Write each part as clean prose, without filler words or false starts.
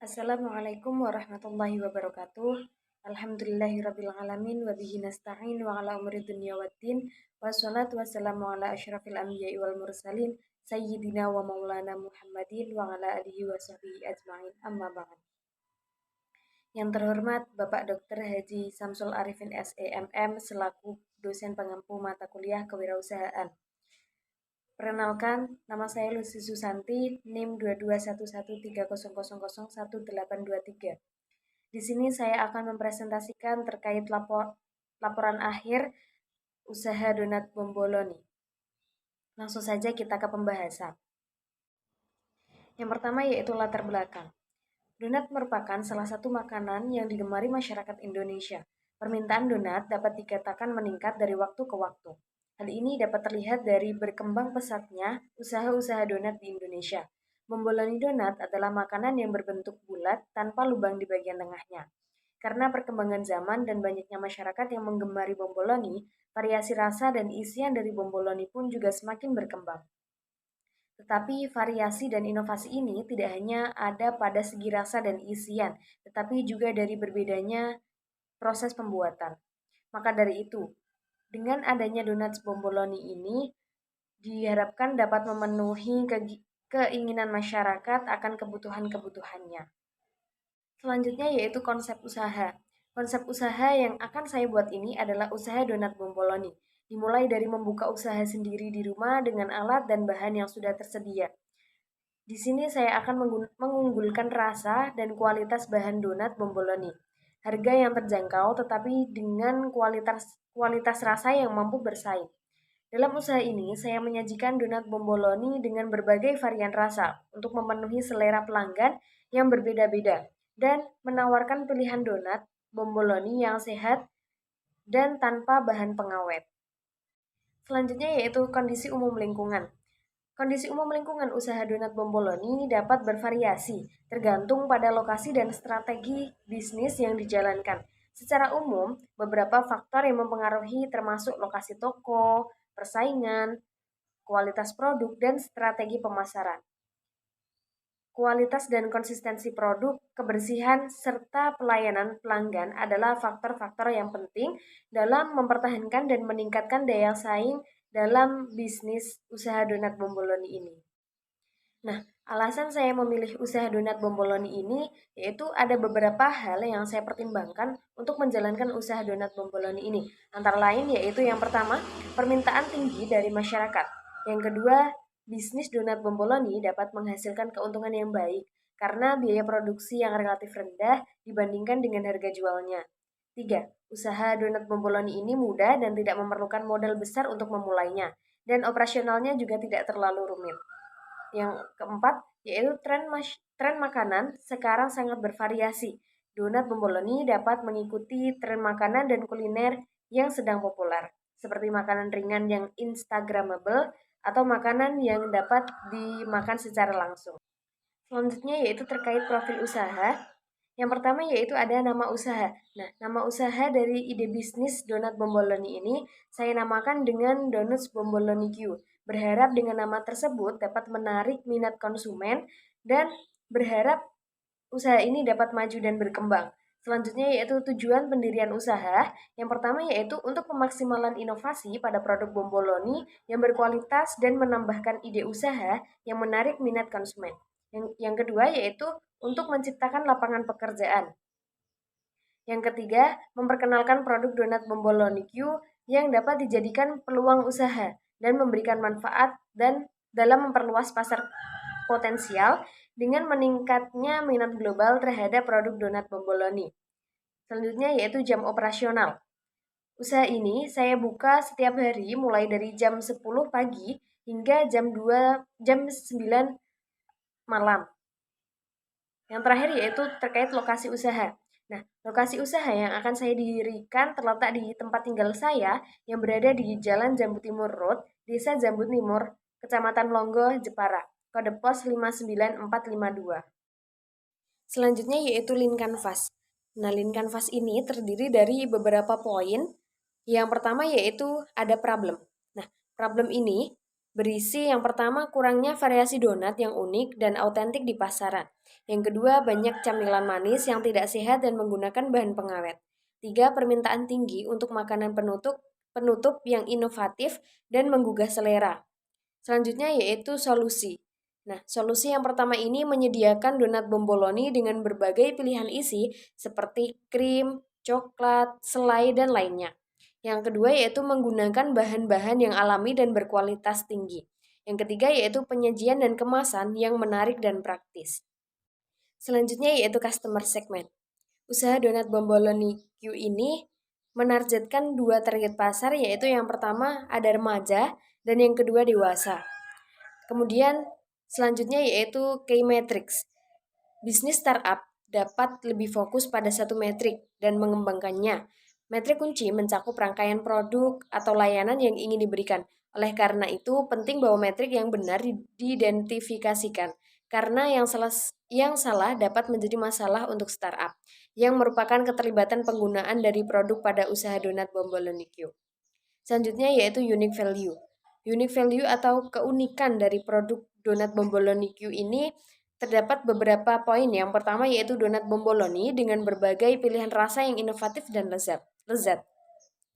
Assalamualaikum warahmatullahi wabarakatuh. Alhamdulillahirrabbilalamin wa bihi nasta'in wa ala umri dunya waddin wassalatu wassalamu ala asyrafil anbiya'i wal mursalin sayyidina wa maulana Muhammadin wa ala alihi wa sahbihi ajma'in amma ba'd. Yang terhormat Bapak Dr. Haji Samsul Arifin SEMM selaku dosen pengampu mata kuliah kewirausahaan. Perkenalkan, nama saya Lucy Susanti, NIM 221130001823. Di sini saya akan mempresentasikan terkait laporan akhir usaha donat Bomboloni. Langsung saja kita ke pembahasan. Yang pertama yaitu latar belakang. Donat merupakan salah satu makanan yang digemari masyarakat Indonesia. Permintaan donat dapat dikatakan meningkat dari waktu ke waktu. Hal ini dapat terlihat dari berkembang pesatnya usaha-usaha donat di Indonesia. Bomboloni donat adalah makanan yang berbentuk bulat tanpa lubang di bagian tengahnya. Karena perkembangan zaman dan banyaknya masyarakat yang menggemari bomboloni, variasi rasa dan isian dari bomboloni pun juga semakin berkembang. Tetapi variasi dan inovasi ini tidak hanya ada pada segi rasa dan isian, tetapi juga dari berbedanya proses pembuatan. Maka dari itu, dengan adanya donat bomboloni ini diharapkan dapat memenuhi keinginan masyarakat akan kebutuhan-kebutuhannya. Selanjutnya yaitu konsep usaha. Konsep usaha yang akan saya buat ini adalah usaha donat bomboloni. Dimulai dari membuka usaha sendiri di rumah dengan alat dan bahan yang sudah tersedia. Di sini saya akan mengunggulkan rasa dan kualitas bahan donat bomboloni. Harga yang terjangkau tetapi dengan kualitas rasa yang mampu bersaing. Dalam usaha ini, saya menyajikan donat bomboloni dengan berbagai varian rasa untuk memenuhi selera pelanggan yang berbeda-beda dan menawarkan pilihan donat bomboloni yang sehat dan tanpa bahan pengawet. Selanjutnya yaitu kondisi umum lingkungan. Kondisi umum lingkungan usaha donat bomboloni dapat bervariasi, tergantung pada lokasi dan strategi bisnis yang dijalankan. Secara umum, beberapa faktor yang mempengaruhi termasuk lokasi toko, persaingan, kualitas produk, dan strategi pemasaran. Kualitas dan konsistensi produk, kebersihan, serta pelayanan pelanggan adalah faktor-faktor yang penting dalam mempertahankan dan meningkatkan daya saing dalam bisnis usaha donat bomboloni ini. Nah, alasan saya memilih usaha donat bomboloni ini yaitu ada beberapa hal yang saya pertimbangkan untuk menjalankan usaha donat bomboloni ini. Antara lain yaitu yang pertama, permintaan tinggi dari masyarakat. Yang kedua, bisnis donat bomboloni dapat menghasilkan keuntungan yang baik karena biaya produksi yang relatif rendah dibandingkan dengan harga jualnya. 3. Usaha donat bomboloni ini mudah dan tidak memerlukan modal besar untuk memulainya, dan operasionalnya juga tidak terlalu rumit. Yang keempat, yaitu tren makanan sekarang sangat bervariasi. Donat bomboloni dapat mengikuti tren makanan dan kuliner yang sedang populer, seperti makanan ringan yang instagramable atau makanan yang dapat dimakan secara langsung. Selanjutnya yaitu terkait profil usaha. Yang pertama yaitu ada nama usaha. Nah, nama usaha dari ide bisnis donat bomboloni ini saya namakan dengan Donuts Bomboloni Q. Berharap dengan nama tersebut dapat menarik minat konsumen dan berharap usaha ini dapat maju dan berkembang. Selanjutnya yaitu tujuan pendirian usaha. Yang pertama yaitu untuk pemaksimalan inovasi pada produk bomboloni yang berkualitas dan menambahkan ide usaha yang menarik minat konsumen. Yang kedua yaitu untuk menciptakan lapangan pekerjaan. Yang ketiga, memperkenalkan produk donat bomboloni Q yang dapat dijadikan peluang usaha dan memberikan manfaat dan dalam memperluas pasar potensial dengan meningkatnya minat global terhadap produk donat bomboloni. Selanjutnya yaitu jam operasional. Usaha ini saya buka setiap hari mulai dari jam 10 pagi hingga jam 9 malam. Yang terakhir yaitu terkait lokasi usaha. Nah, lokasi usaha yang akan saya dirikan terletak di tempat tinggal saya yang berada di Jalan Jambu Timur Road, Desa Jambu Timur, Kecamatan Longgo, Jepara. Kode pos 59452. Selanjutnya yaitu Lean Canvas. Nah, Lean Canvas ini terdiri dari beberapa poin. Yang pertama yaitu ada problem. Nah, problem ini berisi yang pertama kurangnya variasi donat yang unik dan autentik di pasaran. Yang kedua, banyak camilan manis yang tidak sehat dan menggunakan bahan pengawet. Tiga, permintaan tinggi untuk makanan penutup penutup yang inovatif dan menggugah selera. Selanjutnya yaitu solusi. Nah, solusi yang pertama ini menyediakan donat bomboloni dengan berbagai pilihan isi seperti krim, coklat, selai, dan lainnya. Yang kedua yaitu menggunakan bahan-bahan yang alami dan berkualitas tinggi. Yang ketiga yaitu penyajian dan kemasan yang menarik dan praktis. Selanjutnya yaitu customer segment. Usaha donat bomboloni Q ini menargetkan dua target pasar, yaitu yang pertama ada remaja dan yang kedua dewasa. Kemudian selanjutnya yaitu key metrics. Bisnis startup dapat lebih fokus pada satu metrik dan mengembangkannya. Metrik kunci mencakup rangkaian produk atau layanan yang ingin diberikan. Oleh karena itu, penting bahwa metrik yang benar diidentifikasikan. Karena yang salah dapat menjadi masalah untuk startup, yang merupakan keterlibatan penggunaan dari produk pada usaha donat bomboloni Q. Selanjutnya yaitu unique value. Unique value atau keunikan dari produk donat bomboloni Q ini terdapat beberapa poin. Yang pertama yaitu donat bomboloni dengan berbagai pilihan rasa yang inovatif dan lezat.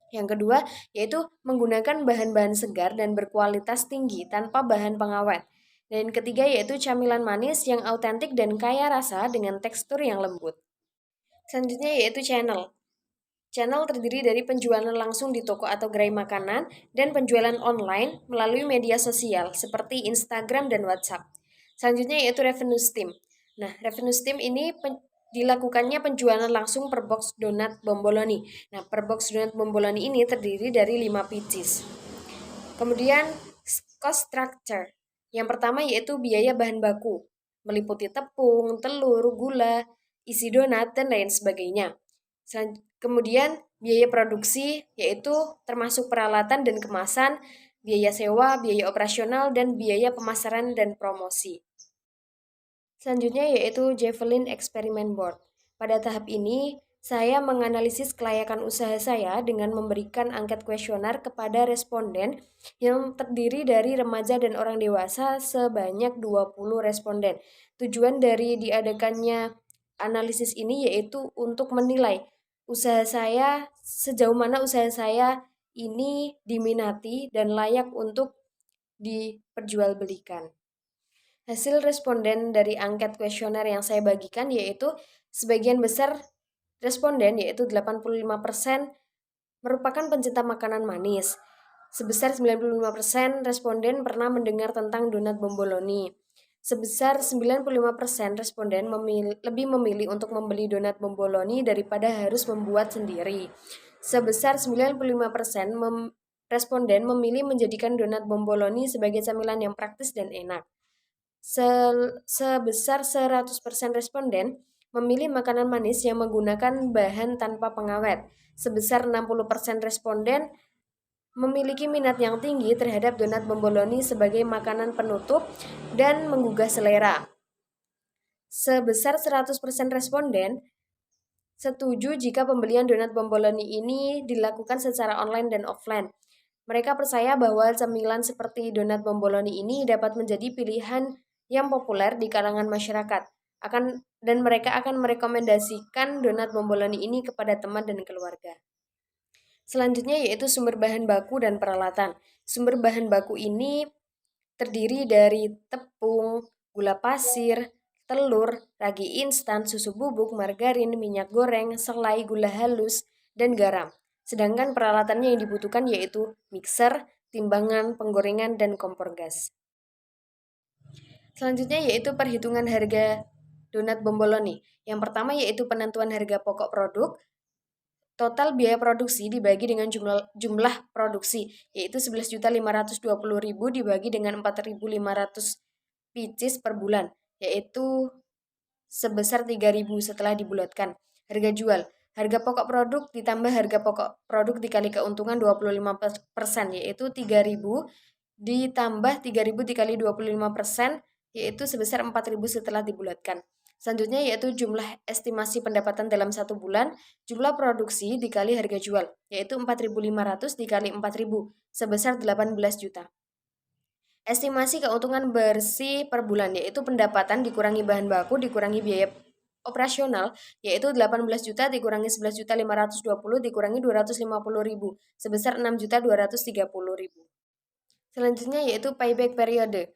Yang kedua yaitu menggunakan bahan-bahan segar dan berkualitas tinggi tanpa bahan pengawet. Dan ketiga yaitu camilan manis yang autentik dan kaya rasa dengan tekstur yang lembut. Selanjutnya yaitu channel. Channel terdiri dari penjualan langsung di toko atau gerai makanan dan penjualan online melalui media sosial seperti Instagram dan WhatsApp. Selanjutnya yaitu revenue stream. Nah, revenue stream ini dilakukannya penjualan langsung per box donat bomboloni. Nah, per box donat bomboloni ini terdiri dari 5 pieces. Kemudian cost structure. Yang pertama yaitu biaya bahan baku, meliputi tepung, telur, gula, isi donat, dan lain sebagainya. Kemudian biaya produksi yaitu termasuk peralatan dan kemasan, biaya sewa, biaya operasional, dan biaya pemasaran dan promosi. Selanjutnya yaitu Javelin Experiment Board. Pada tahap ini, saya menganalisis kelayakan usaha saya dengan memberikan angket kuesioner kepada responden yang terdiri dari remaja dan orang dewasa sebanyak 20 responden. Tujuan dari diadakannya analisis ini yaitu untuk menilai sejauh mana usaha saya ini diminati dan layak untuk diperjualbelikan. Hasil responden dari angket kuesioner yang saya bagikan yaitu sebagian besar responden yaitu 85% merupakan pencinta makanan manis. Sebesar 95% responden pernah mendengar tentang donat bomboloni. Sebesar 95% responden lebih memilih untuk membeli donat bomboloni daripada harus membuat sendiri. Sebesar 95% responden memilih menjadikan donat bomboloni sebagai camilan yang praktis dan enak. Sebesar 100% responden memilih makanan manis yang menggunakan bahan tanpa pengawet. Sebesar 60% responden memiliki minat yang tinggi terhadap donat bomboloni sebagai makanan penutup dan menggugah selera. Sebesar 100% responden setuju jika pembelian donat bomboloni ini dilakukan secara online dan offline. Mereka percaya bahwa camilan seperti donat bomboloni ini dapat menjadi pilihan yang populer di kalangan masyarakat. Dan mereka akan merekomendasikan donat bomboloni ini kepada teman dan keluarga. Selanjutnya yaitu sumber bahan baku dan peralatan. Sumber bahan baku ini terdiri dari tepung, gula pasir, telur, ragi instan, susu bubuk, margarin, minyak goreng, selai, gula halus, dan garam. Sedangkan peralatannya yang dibutuhkan yaitu mixer, timbangan, penggorengan, dan kompor gas. Selanjutnya yaitu perhitungan harga donat bomboloni. Yang pertama yaitu penentuan harga pokok produk. Total biaya produksi dibagi dengan jumlah produksi, yaitu 11.520.000 dibagi dengan 4.500 pieces per bulan, yaitu sebesar 3.000 setelah dibulatkan. Harga jual. Harga pokok produk ditambah harga pokok produk dikali keuntungan 25%, yaitu 3.000 ditambah 3.000 dikali 25%, yaitu sebesar 4.000 setelah dibulatkan. Selanjutnya yaitu jumlah estimasi pendapatan dalam 1 bulan, jumlah produksi dikali harga jual, yaitu 4.500 dikali 4.000, sebesar 18 juta. Estimasi keuntungan bersih per bulan yaitu pendapatan dikurangi bahan baku dikurangi biaya operasional yaitu 18 juta dikurangi 11 juta 520 dikurangi 250.000 sebesar 6 juta 230.000. Selanjutnya yaitu payback periode.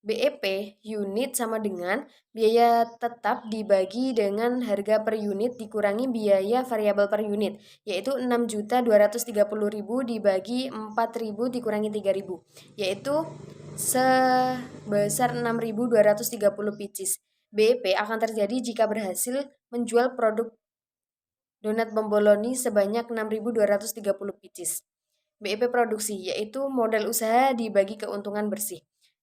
BEP unit sama dengan biaya tetap dibagi dengan harga per unit dikurangi biaya variabel per unit, yaitu 6.230.000 dibagi 4.000 dikurangi 3.000, yaitu sebesar 6.230 pieces. BEP akan terjadi jika berhasil menjual produk donat bomboloni sebanyak 6.230 pieces. BEP produksi yaitu modal usaha dibagi keuntungan bersih,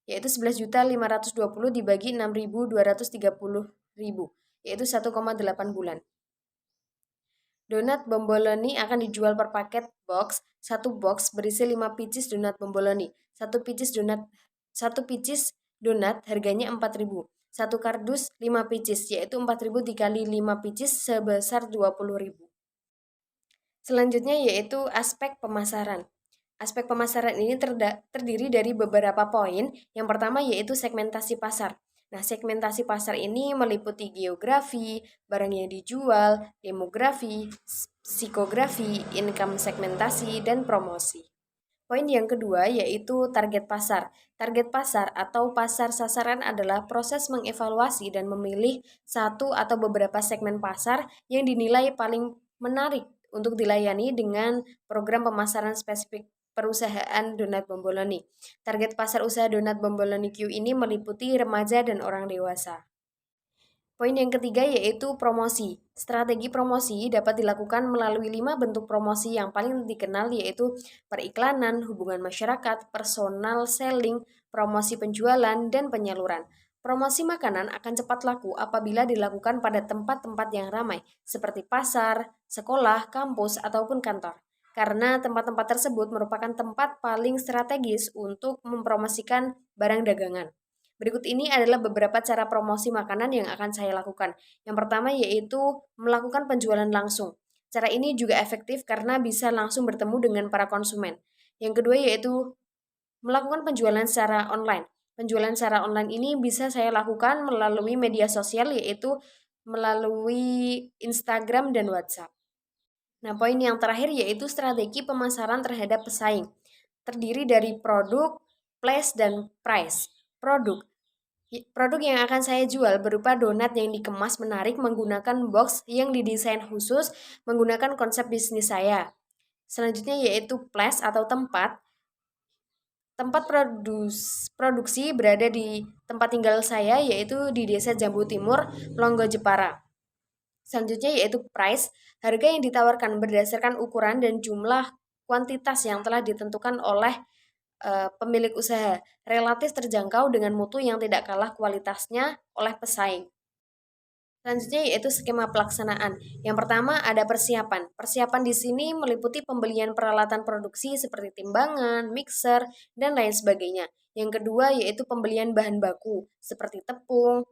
yaitu 11.520 dibagi 6.230.000, yaitu 1,8 bulan. Donat bomboloni akan dijual per paket box. Satu box berisi 5 pieces donat bomboloni. Satu pieces donat harganya 4.000. Satu kardus 5 pieces yaitu 4.000 dikali 5 pieces sebesar 20.000. Selanjutnya yaitu aspek pemasaran. Aspek pemasaran ini terdiri dari beberapa poin. Yang pertama yaitu segmentasi pasar. Nah, segmentasi pasar ini meliputi geografi, barang yang dijual, demografi, psikografi, income segmentasi, dan promosi. Poin yang kedua yaitu target pasar. Target pasar atau pasar sasaran adalah proses mengevaluasi dan memilih satu atau beberapa segmen pasar yang dinilai paling menarik untuk dilayani dengan program pemasaran spesifik perusahaan donat bomboloni. Target pasar usaha donat bomboloni Q ini meliputi remaja dan orang dewasa. Poin yang ketiga yaitu promosi. Strategi promosi dapat dilakukan melalui 5 bentuk promosi yang paling dikenal yaitu periklanan, hubungan masyarakat, personal selling, promosi penjualan, dan penyaluran. Promosi makanan akan cepat laku apabila dilakukan pada tempat-tempat yang ramai seperti pasar, sekolah, kampus, ataupun kantor. Karena tempat-tempat tersebut merupakan tempat paling strategis untuk mempromosikan barang dagangan. Berikut ini adalah beberapa cara promosi makanan yang akan saya lakukan. Yang pertama yaitu melakukan penjualan langsung. Cara ini juga efektif karena bisa langsung bertemu dengan para konsumen. Yang kedua yaitu melakukan penjualan secara online. Penjualan secara online ini bisa saya lakukan melalui media sosial yaitu melalui Instagram dan WhatsApp. Nah, poin yang terakhir yaitu strategi pemasaran terhadap pesaing. Terdiri dari produk, place, dan price. Produk yang akan saya jual berupa donat yang dikemas menarik menggunakan box yang didesain khusus menggunakan konsep bisnis saya. Selanjutnya yaitu place atau tempat. Tempat produksi berada di tempat tinggal saya yaitu di Desa Jambu Timur, Longgo Jepara. Selanjutnya yaitu price, harga yang ditawarkan berdasarkan ukuran dan jumlah kuantitas yang telah ditentukan oleh pemilik usaha, relatif terjangkau dengan mutu yang tidak kalah kualitasnya oleh pesaing. Selanjutnya yaitu skema pelaksanaan. Yang pertama ada persiapan. Persiapan di sini meliputi pembelian peralatan produksi seperti timbangan, mixer, dan lain sebagainya. Yang kedua yaitu pembelian bahan baku seperti tepung,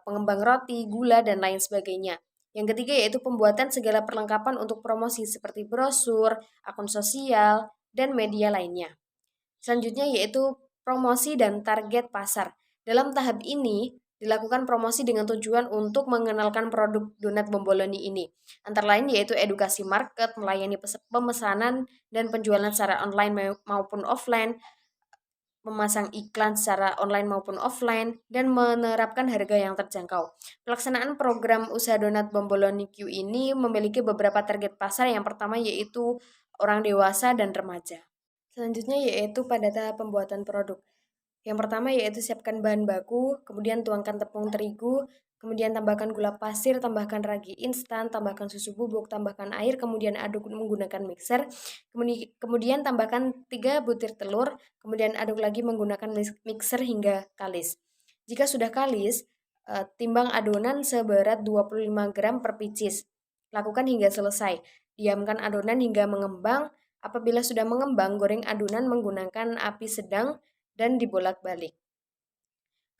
pengembang roti, gula, dan lain sebagainya. Yang ketiga yaitu pembuatan segala perlengkapan untuk promosi seperti brosur, akun sosial, dan media lainnya. Selanjutnya yaitu promosi dan target pasar. Dalam tahap ini dilakukan promosi dengan tujuan untuk mengenalkan produk donat bomboloni ini. Antara lain yaitu edukasi market, melayani pemesanan dan penjualan secara online maupun offline, memasang iklan secara online maupun offline, dan menerapkan harga yang terjangkau. Pelaksanaan program usaha donat bomboloni Q ini memiliki beberapa target pasar. Yang pertama yaitu orang dewasa dan remaja. Selanjutnya yaitu pada tahap pembuatan produk. Yang pertama yaitu siapkan bahan baku, kemudian tuangkan tepung terigu, kemudian tambahkan gula pasir, tambahkan ragi instan, tambahkan susu bubuk, tambahkan air, kemudian aduk menggunakan mixer, kemudian tambahkan 3 butir telur, kemudian aduk lagi menggunakan mixer hingga kalis. Jika sudah kalis, timbang adonan seberat 25 gram per pieces. Lakukan hingga selesai. Diamkan adonan hingga mengembang. Apabila sudah mengembang, goreng adonan menggunakan api sedang dan dibolak-balik.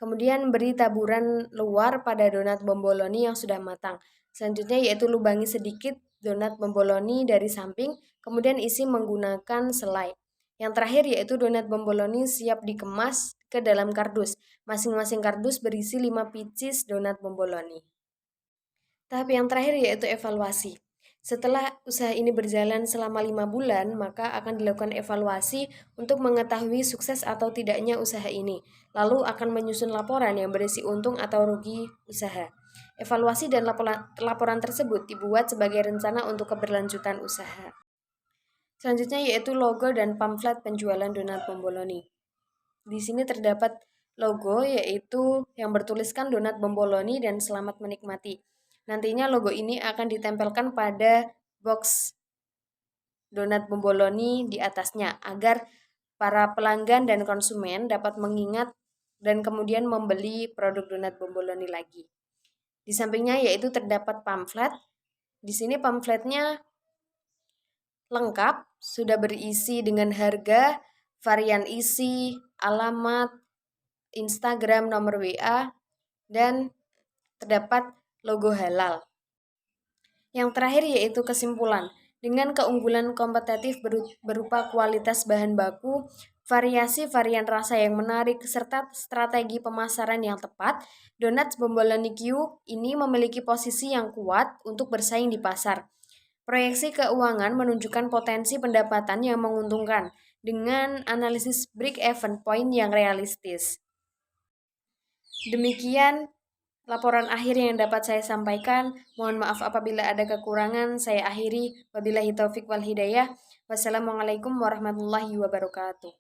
Kemudian beri taburan luar pada donat bomboloni yang sudah matang. Selanjutnya yaitu lubangi sedikit donat bomboloni dari samping, kemudian isi menggunakan selai. Yang terakhir yaitu donat bomboloni siap dikemas ke dalam kardus. Masing-masing kardus berisi 5 pieces donat bomboloni. Tahap yang terakhir yaitu evaluasi. Setelah usaha ini berjalan selama 5 bulan, maka akan dilakukan evaluasi untuk mengetahui sukses atau tidaknya usaha ini. Lalu akan menyusun laporan yang berisi untung atau rugi usaha. Evaluasi dan laporan tersebut dibuat sebagai rencana untuk keberlanjutan usaha. Selanjutnya yaitu logo dan pamflet penjualan donat bomboloni. Di sini terdapat logo yaitu yang bertuliskan donat bomboloni dan selamat menikmati. Nantinya logo ini akan ditempelkan pada box donat bomboloni di atasnya agar para pelanggan dan konsumen dapat mengingat dan kemudian membeli produk donat bomboloni lagi. Di sampingnya yaitu terdapat pamflet. Di sini pamfletnya lengkap, sudah berisi dengan harga, varian isi, alamat, Instagram, nomor WA, dan terdapat logo halal. Yang terakhir yaitu kesimpulan. Dengan keunggulan kompetitif berupa kualitas bahan baku, variasi varian rasa yang menarik, serta strategi pemasaran yang tepat, donat bomboloni Q ini memiliki posisi yang kuat untuk bersaing di pasar. Proyeksi keuangan menunjukkan potensi pendapatan yang menguntungkan dengan analisis break-even point yang realistis. Demikian laporan akhir yang dapat saya sampaikan. Mohon maaf apabila ada kekurangan. Saya akhiri. Wabillahi taufik wal hidayah. Wassalamualaikum warahmatullahi wabarakatuh.